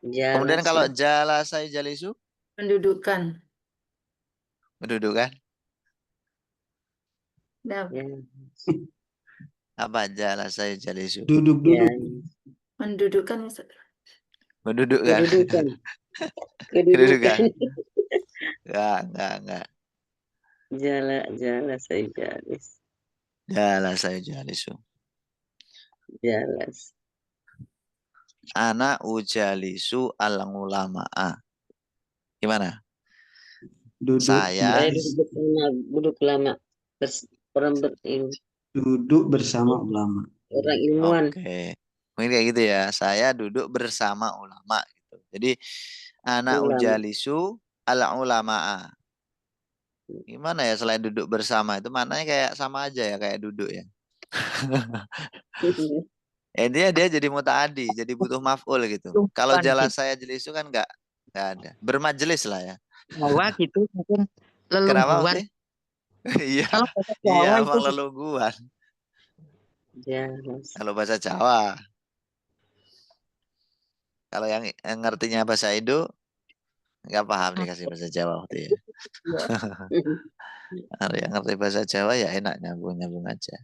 Kemudian kalau jalasa yujalisu Mendudukan. mendudukan. Nah, Apa jalasa yujalisu? Duduk-duduk. mendudukan. Mendudukkan. Kedudukan. Enggak. Jalasa Jalasa yujalisu. Ana ujalisu al-ulama'a. Gimana? Duduk. Saya duduk lama. Orang berilmu. Duduk bersama ulama. Orang ilmuwan. Oke. Mungkin kayak gitu ya. Saya duduk bersama ulama gitu. Jadi ana Ulama. ujalisu al-ulama'a. Gimana ya selain duduk bersama itu maknanya kayak sama aja ya kayak duduk ya. Intinya dia jadi mutaadi, jadi butuh maf'ul gitu. Kalau jalasa yajlisu kan enggak ada. Bermajelis lah ya. Jawa gitu mungkin Kenapa lelungguan. sih? Iya. Kalau bahasa Jawa Iya, itu emang lelungguan. Kalau bahasa Jawa. Kalau yang ngertinya bahasa Indo nggak paham dikasih bahasa Jawa waktu ya. Kalau yang ngerti bahasa Jawa ya enak nyambung aja.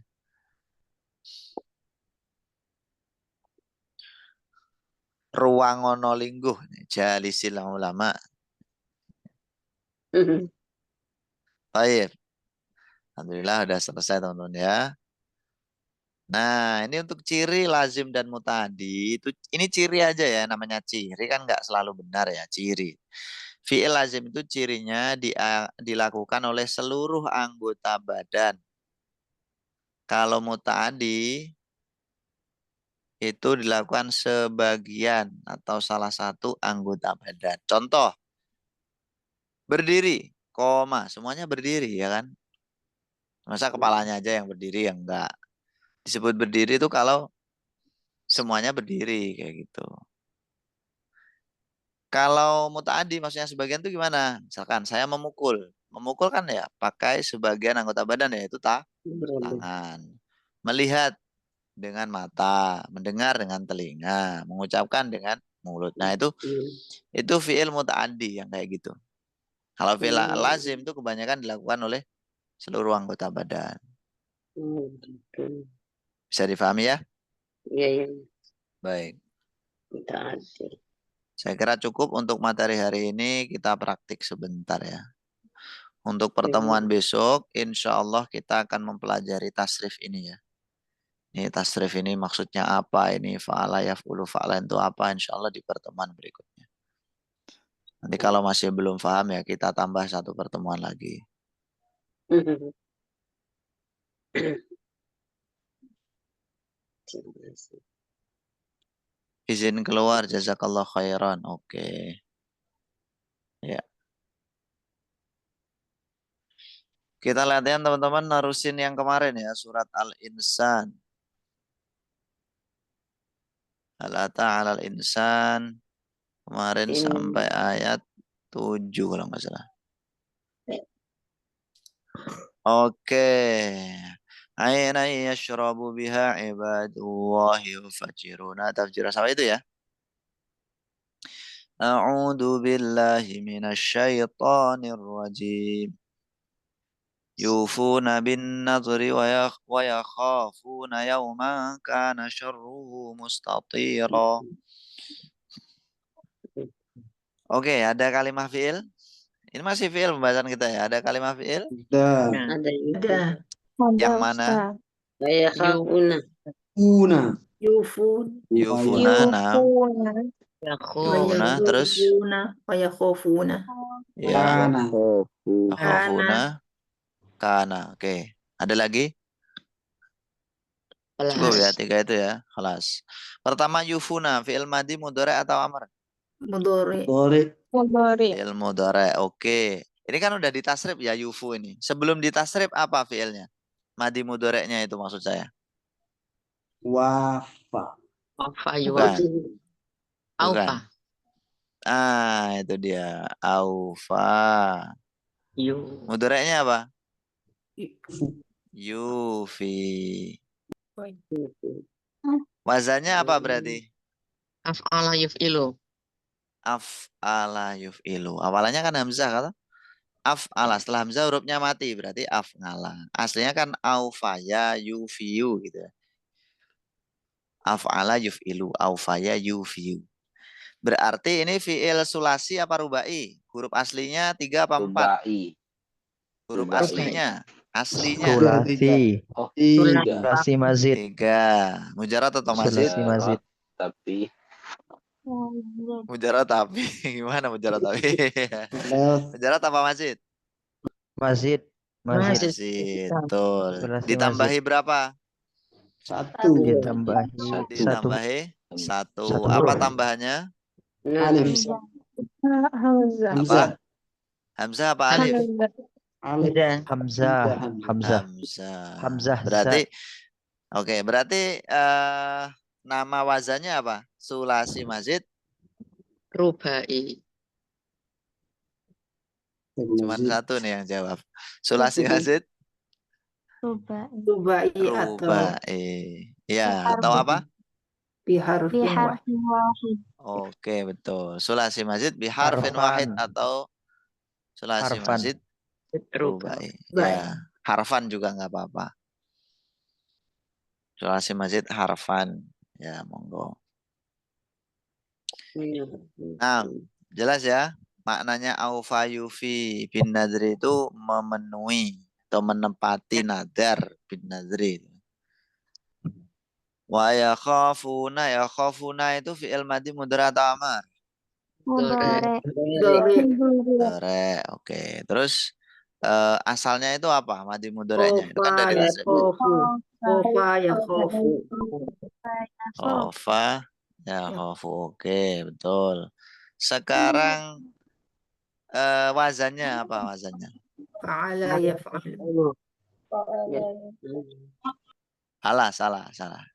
Ruangono lingguh jalisil ulama. Baik. Alhamdulillah udah selesai teman-teman ya. Nah, ini untuk ciri lazim dan mutadi itu ini ciri aja ya, namanya ciri kan nggak selalu benar ya, ciri. Fi'il lazim itu cirinya dilakukan oleh seluruh anggota badan. Kalau mutadi itu dilakukan sebagian atau salah satu anggota badan. Contoh, berdiri, koma, semuanya berdiri ya kan? Masa kepalanya aja yang berdiri, yang enggak. Disebut berdiri itu kalau semuanya berdiri kayak gitu. Kalau mutaadi maksudnya sebagian itu gimana? Misalkan saya memukul. Memukul kan ya pakai sebagian anggota badan yaitu tangan. Melihat dengan mata, mendengar dengan telinga, mengucapkan dengan mulut. Nah, itu fi'il mutaadi yang kayak gitu. Kalau fi'il lazim itu kebanyakan dilakukan oleh seluruh anggota badan. Bisa difahami ya? Iya. Baik. Mutaadi. Saya kira cukup untuk materi hari ini, kita praktik sebentar ya. Untuk pertemuan besok, insya Allah kita akan mempelajari tasrif ini ya. Ini tasrif ini maksudnya apa, ini fa'ala yaf'ulu fa'ala itu apa, insya Allah di pertemuan berikutnya. Nanti kalau masih belum paham ya kita tambah satu pertemuan lagi. Izin keluar, jazakallah khairan. Oke. Ya. Kita latihan teman-teman, narusin yang kemarin ya, surat Al-Insan. Al-ata 'alal insan. Kemarin sampai ayat 7 kalau nggak salah. Oke. Aina yashrabu biha ibadullahi yufajiruna. Tafsir sama itu ya. A'udzu billahi minasyaitonir rajim. Yufuna bin nadri wa yakhafuna yawman kana syarruhu mustatira. Oke, ada kalimat fi'il. Ini masih fi'il pembahasan kita ya. Ada kalimat fi'il? Ada. Yang mana? Yakhafuna. Yufuna. Nah. Yufuna terus Wa yakhafuna. Ya. Kana. Akhafuna. Kana. Oke. Ada lagi? Cukup ya, 3 itu ya. Kelas. Pertama yufuna, fi'il madi mudhari atau amr? Mudhari. Dore. Fi'il mudhari. Oke. Ini kan udah ditasrif ya yufu ini. Sebelum ditasrif apa fi'ilnya? Madi mudhari'nya itu maksud saya. Wafa. Bukan. Bukan. Ah, itu dia. Aufa. Mudhari'nya apa? Yufi. Wazannya apa berarti? Af'ala yuf'ilu. Af'ala yuf'ilu. Awalannya kan hamzah kata. Af'ala. Setelah hamzah hurufnya mati. Berarti af'ala. Aslinya kan aufaya yufiyu gitu. Af'ala yuf'ilu. Aufaya yufiyu. Berarti ini fi'il sulasi apa rubai? Huruf aslinya 3 apa 4? Huruf Rubai. aslinya. Aslinya. Sulasi. Tiga. Sulasi mazid. 3. Mujarad atau mazid? Sulasi mazid. Mujarad tapi. Gimana mujarad tapi? Left. Mujarad apa mazid? Mazid. Mazid. Mazid. Betul. Sulasi Ditambahi berapa? Satu. Ditambahi satu. Ditambahi 1. Satu Apa huruf. tambahannya? Alif. Apa? Hamzah. Hamzah apa alif? Alif. Hamzah. Hamzah. Hamzah. Hamzah. Berarti oke, berarti nama wazannya apa? Sulasi mazid. Rubai. Cuman satu nih yang jawab. Sulasi mazid. Rubai atau Rubai. Ya, atau apa? biharfin wahid. Oke, betul. Sulasi mazid biharfin wahid Harfan. atau sulasi Harfan. mazid Rubai. rubai. Ya, harfan juga nggak apa-apa. Sulasi mazid harfan. Ya, monggo. Nah, jelas ya. Maknanya aufa yufi bin nadri itu memenuhi atau menempati nadar bin nadri. Wa yakhafuna itu fi'il madi mudhari atau amar? Dore. Mudhari. Oke. Terus asalnya itu apa? Madi mudhari'nya. Itu kan dari Khofa ya khofu. Khofa ya khofu. Oke, betul. Sekarang wazannya apa wazannya? Fa'ala yaf'alu. Salah.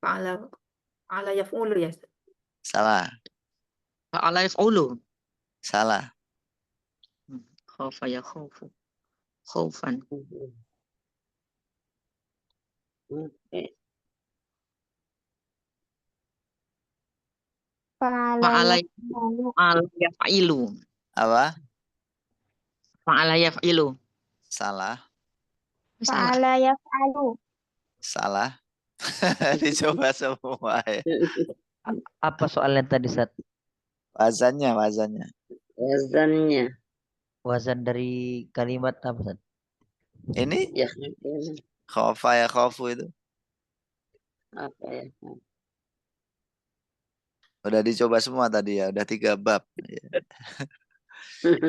Fa'ala yaf'ulu ya. Salah. Fa'ala yaf'ulu. Salah. Khofa ya khofu. Khofan. Fa'ala yaf'ilu. Apa? Fa'ala yaf'ilu. Salah. Salah. Salah. Dicoba semua ya. Apa soalnya tadi, Sat? Wazannya. Wazannya. Wazan dari kalimat apa, Sat? Ini Ya. khofa ya khofu itu. Apa ya? Udah dicoba semua tadi ya. Udah 3 bab.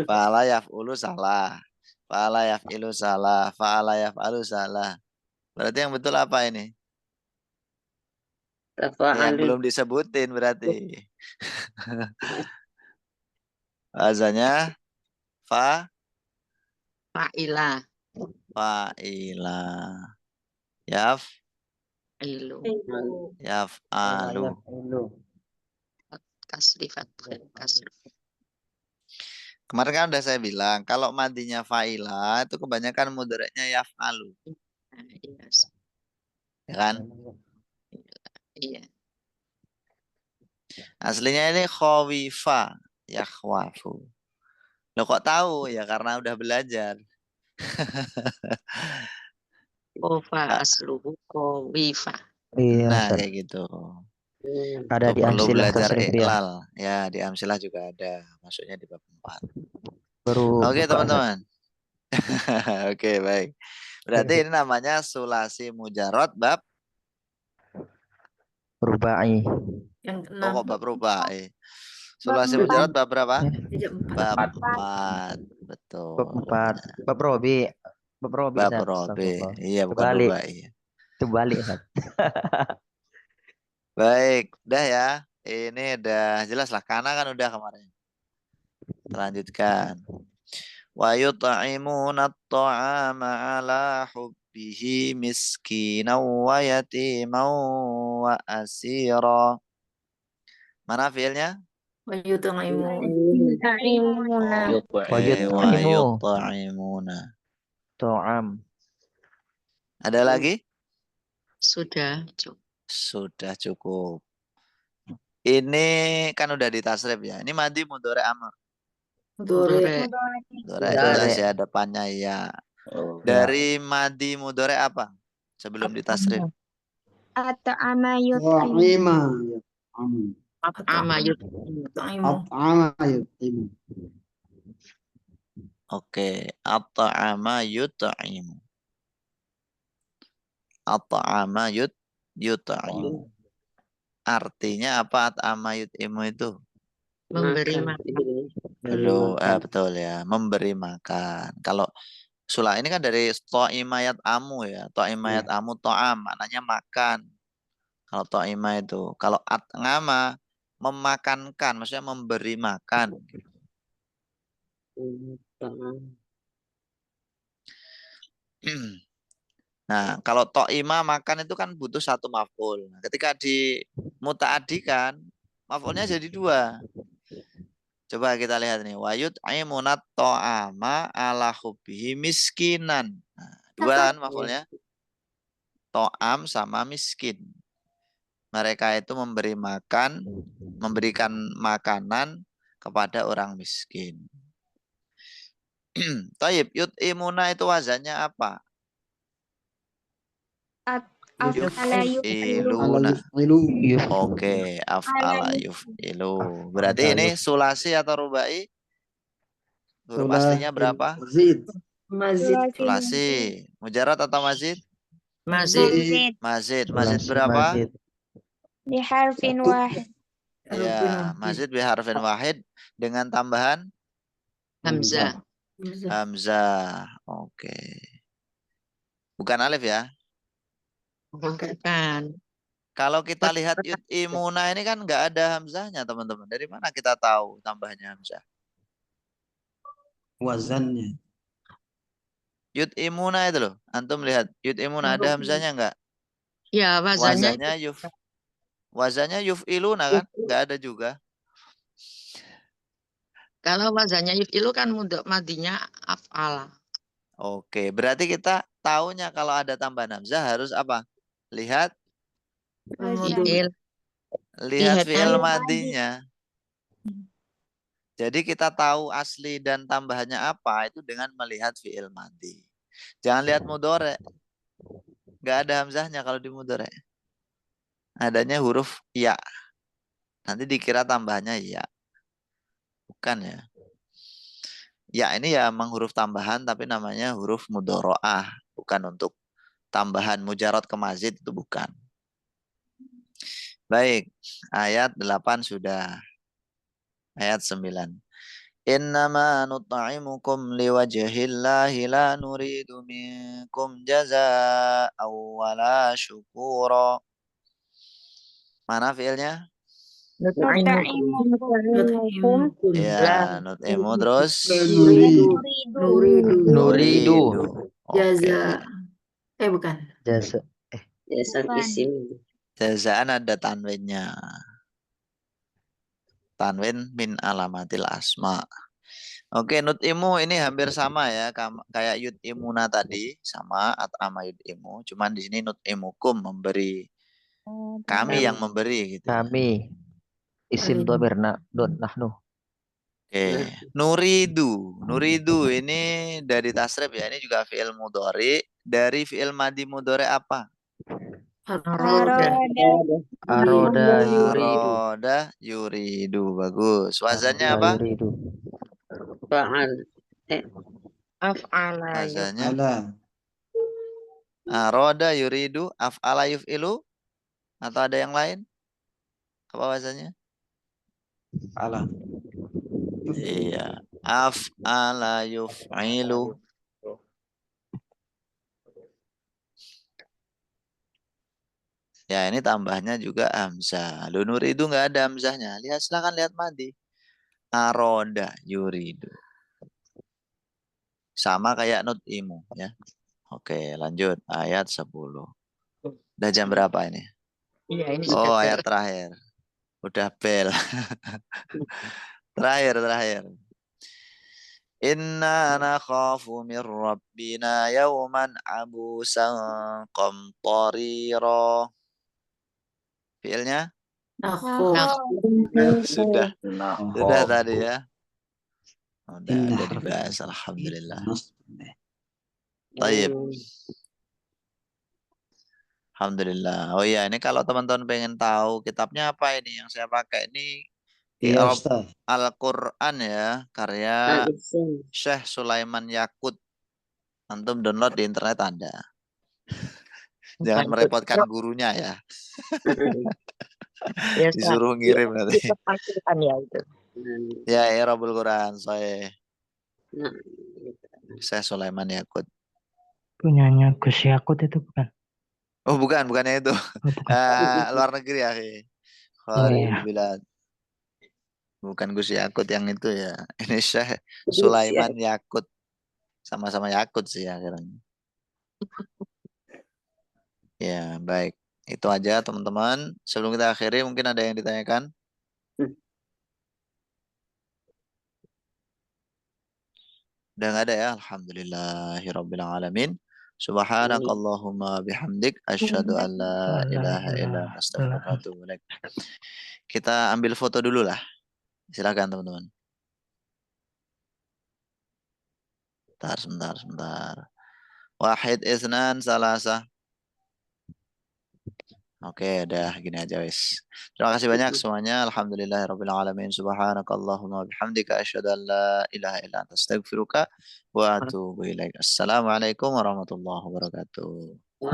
Fa'ala yaf'ulu salah. Fa'ala yaf'ilu salah. Fa'ala yaf'alu salah. Berarti yang betul apa ini? Yang belum disebutin berarti. Wazannya Fa'ila. Ilu. Yaf'alu. Kasri fathah. Kasri. Kemarin kan udah saya bilang kalau madinya fa'ila itu kebanyakan mudhari'nya yaf'alu, Iya. ya kan? Iya. Aslinya ini khawifa, yakhwafu. Lo kok tahu? Ya karena udah belajar. Khofa asluhu khawifa. Iya, Nah, Sat. kayak gitu. Ada Lo di perlu Amsilah belajar Tasrif Riyah. iqlal. Ya, di Amsilah juga ada. Masuknya di bab 4. Baru Oke, buka, Sat. teman-teman. Oke, baik. Berarti ini namanya sulasi mujarad bab Rubai. Yang kok keenam. bab rubai. Sulasi mujarad bab berapa? Juzuk 4. Bab 4. Betul. Bab 4. Bab Robi. Bab Robi, Bab Ustaz. Robi. Astagfirullah. Iya, bukan Kebalik. rubai. Terbalik, Ustaz. Baik, udah ya. Ini udah jelas lah. Karena kan udah kemarin. Lanjutkan. Wa yut'imuna at-ta'ama 'ala hubbihi miskinan wa yatiman wa asira. Mana fiilnya? Wa yut'imun. Oke, wa Yut'imu. yut'imuna. To'am. Ada lagi? Sudah cukup. Sudah cukup. Ini kan udah ditasrif ya. Ini madi mudhari amr. Mudhari. Mudhari Mudhari. jelas ya, depannya ya. Dari madi mudhari apa? Sebelum ditasrif. At'ama Ta'ima. At'ama yut'imu. At'ama yut'imu. Oke, at'ama yut'imu. At'ama yut'imu. Artinya apa at'ama yut'imu itu? memberi makan. Dulu, betul ya, memberi makan. Kalau Sula ini kan dari to'imayat amu ya. To'imayat amu to'am, maknanya makan. Kalau to'ima itu. Kalau at'ama, memakankan, maksudnya memberi makan. Nah, kalau to'ima makan itu kan butuh satu maf'ul. Nah, ketika dimuta'adikan, maf'ulnya jadi dua. Coba kita lihat nih. Wa yut'imunat to'ama ala hubbihi miskinan. Nah, dua kan maf'ulnya. To'am sama miskin. Mereka itu memberi makan, memberikan makanan kepada orang miskin. Taib, yut'imuna itu wazannya apa? Yuf'iluna. Oke, af'ala yuf'ilu. Berarti ini sulasi atau rubai? Huruf aslinya berapa? Mazid. Sulasi. Mujarad atau mazid? Mazid. Mazid. Sulasi Mazid berapa? mazid. Biharfin wahid. Ya, mazid biharfin wahid dengan tambahan Hamzah. hamzah. Oke. Bukan alif ya? Bukan. Kalau kita lihat yut'imuna ini kan nggak ada hamzahnya, teman-teman. Dari mana kita tahu tambahnya hamzah? Wazannya. Yut'imuna itu loh. Antum lihat, yut'imuna ada hamzahnya nggak? Ya, wazannya Wazannya yuf'iluna kan? Nggak ada juga. kalau wazannya yuf'ilu kan mudhari madinya af'ala. Oke, berarti kita taunya kalau ada tambahan hamzah harus apa? Lihat Fi'il. lihat Lihat fi'il al- madinya. Jadi kita tahu asli dan tambahannya apa itu dengan melihat fi'il madi. Jangan lihat mudhari. Nggak ada hamzahnya kalau di mudhari. Adanya huruf ya. Nanti dikira tambahannya ya. Bukan ya. Ya ini ya memang huruf tambahan tapi namanya huruf mudhoro'ah. Bukan untuk tambahan mujarad ke mazid itu bukan. Baik, ayat 8 sudah. Ayat 9. Innama nut'imukum liwajhillahi la nuridu minkum jazaa'an wala syukura. Mana fiilnya? Nut'imukum. Ya, nut'imu terus Nuridu. Oke. Jaza. Bukan. Jasa. Jazaan ada tanwinnya. Tanwin min alamatil asma. Oke, nut'imu ini hampir sama ya kayak yut'imuna tadi sama at'ama yut'imu. Cuman di sini nut'imukum memberi. Kami yang memberi gitu. Kami. Isim dhamir nahnu. Oke, nuridu. Nuridu ini dari tasrif ya. Ini juga fi'il mudhari. Dari fi'il madi mudhari apa? Aroda yuridu. Aroda yuridu. Bagus. Wazannya apa? Yuridu. Af'ala. Wazannya Ala. aroda yuridu af'ala yuf'ilu atau ada yang lain? Apa wazannya? Ala. Iya. Af'ala yuf'ilu. Ya, ini tambahnya juga hamzah. Lu nuridu nggak ada hamzahnya. Lihat, silakan lihat madi. Aroda yuridu. Sama kayak nut'imu ya. Oke, lanjut ayat 10. Udah jam berapa ini? Iya, ini Oh, sudah ayat terakhir. Udah bel. Terakhir. Inna nakhafu min rabbina yawman abusan qamtarira. Fiilnya? Nakhuf. Sudah Nakhof. tadi ya. Udah Inna dibahas, alhamdulillah. Nasb. Taib. Alhamdulillah. Oh iya, ini kalau teman-teman pengen tahu kitabnya apa ini yang saya pakai ini Iya I'rab Ustaz. Al-Quran ya, karya Syekh Sulaiman Yakut. Antum download di internet Anda. Jangan merepotkan gurunya ya. Ya, Disuruh ngirim nanti. Diperpakaikan ya itu. Ya, I'rabul Quran saya Nah, Syekh Sulaiman Yakut. Punyanya Gus Yakut itu bukan? Oh, bukannya itu. Oh, bukan. Luar negeri ya, Oh, iya. Bilad. Bukan Gus Yakut yang itu ya. Ini Syekh Sulaiman Yakut. Sama-sama Yakut sih akhirnya. Ya, baik. Itu aja teman-teman. Sebelum kita akhiri mungkin ada yang ditanyakan? Udah nggak ada ya? Alhamdulillahirabbil alamin. Subhanakallahumma bihamdik asyhadu an la ilaha illa anta astaghfiruka wa atubu ilaik. Kita ambil foto dulu lah. Silakan teman-teman. Sebentar. Wahid isnan salasa. Oke, udah gini aja wis. Terima kasih banyak semuanya. Alhamdulillahirabbil alamin. Subhanakallahumma bihamdika asyhadu an la ilaha illa anta astaghfiruka wa atubu ilaik. Assalamualaikum warahmatullahi wabarakatuh.